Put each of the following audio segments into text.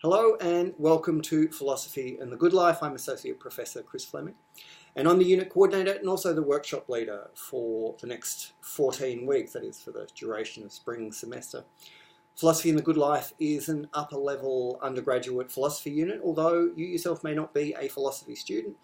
Hello and welcome to Philosophy and the Good Life. I'm Associate Professor Chris Fleming and I'm the unit coordinator and also the workshop leader for the next 14 weeks, that is for the duration of spring semester. Philosophy and the Good Life is an upper level undergraduate philosophy unit, although you yourself may not be a philosophy student.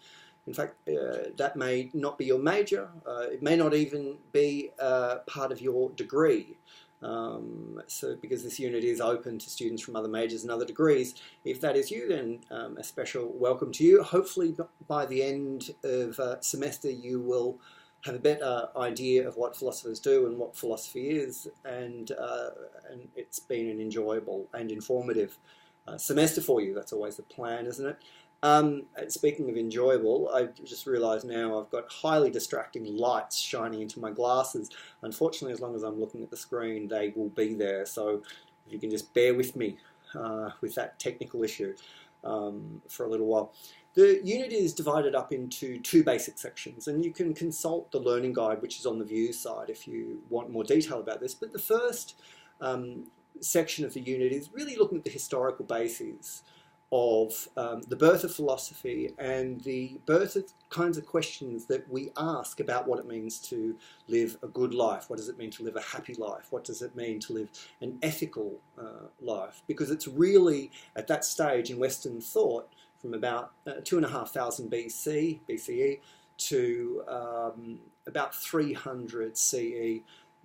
In fact, that may not be your major. It may not even be part of your degree. Because this unit is open to students from other majors and other degrees, if that is you, then a special welcome to you. Hopefully by the end of semester you will have a better idea of what philosophers do and what philosophy is, and it's been an enjoyable and informative semester for you. That's always the plan, isn't it? Speaking of enjoyable, I just realised now I've got highly distracting lights shining into my glasses. Unfortunately, as long as I'm looking at the screen, they will be there. So if you can just bear with me with that technical issue for a little while. The unit is divided up into two basic sections, and you can consult the learning guide, which is on the views side, if you want more detail about this. But the first section of the unit is really looking at the historical bases of the birth of philosophy and the birth of kinds of questions that we ask about what it means to live a good life. What does it mean to live a happy life? What does it mean to live an ethical life? Because it's really at that stage in Western thought, from about 2,500 BCE to about 300 CE,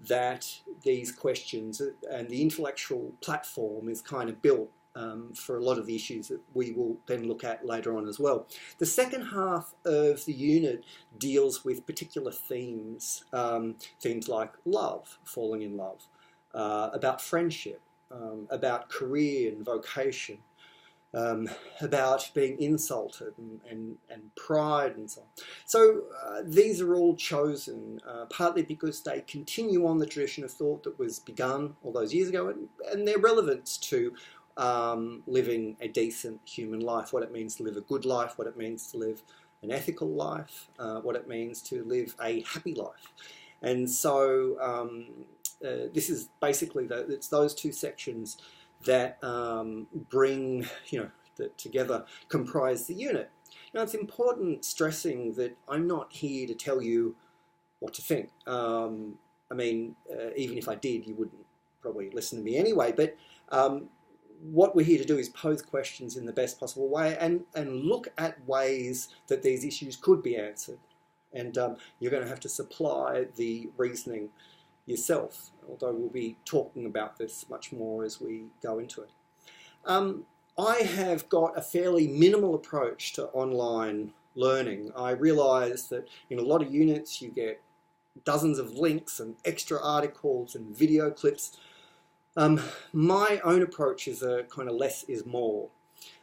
that these questions and the intellectual platform is kind of built for a lot of the issues that we will then look at later on as well. The second half of the unit deals with particular themes, themes like love, falling in love, about friendship, about career and vocation, about being insulted and pride and so on. So these are all chosen partly because they continue on the tradition of thought that was begun all those years ago, and their relevance to living a decent human life, what it means to live a good life, what it means to live an ethical life, what it means to live a happy life. And so this is basically it's those two sections that bring, that together comprise the unit. Now, it's important stressing that I'm not here to tell you what to think. Even if I did, you wouldn't probably listen to me anyway, but what we're here to do is pose questions in the best possible way and look at ways that these issues could be answered. And you're going to have to supply the reasoning yourself, although we'll be talking about this much more as we go into it. I have got a fairly minimal approach to online learning. I realise that in a lot of units you get dozens of links and extra articles and video clips. My own approach is a kind of less is more.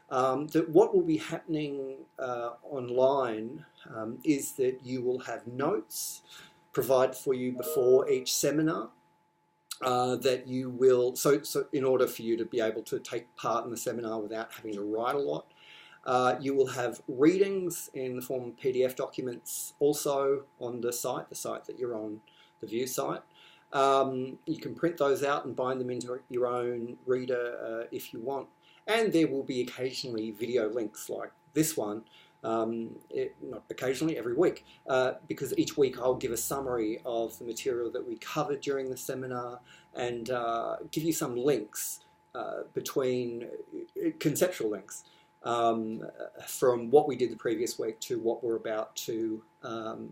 That what will be happening online is that you will have notes provided for you before each seminar that you will, so in order for you to be able to take part in the seminar without having to write a lot. You will have readings in the form of PDF documents also on the site that you're on, the view site. You can print those out and bind them into your own reader if you want. And there will be occasionally video links like this one, not occasionally, every week, because each week I'll give a summary of the material that we covered during the seminar and give you some links between conceptual links from what we did the previous week to what we're about to that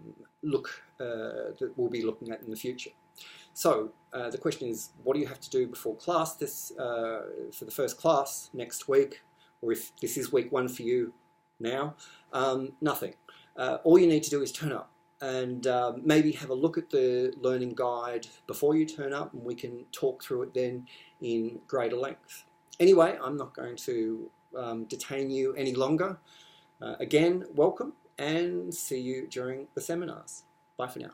we'll be looking at in the future. So the question is, what do you have to do before class for the first class next week, or if this is week one for you now? Nothing. All you need to do is turn up and maybe have a look at the learning guide before you turn up, and we can talk through it then in greater length. Anyway, I'm not going to detain you any longer. Again, welcome, and see you during the seminars. Bye for now.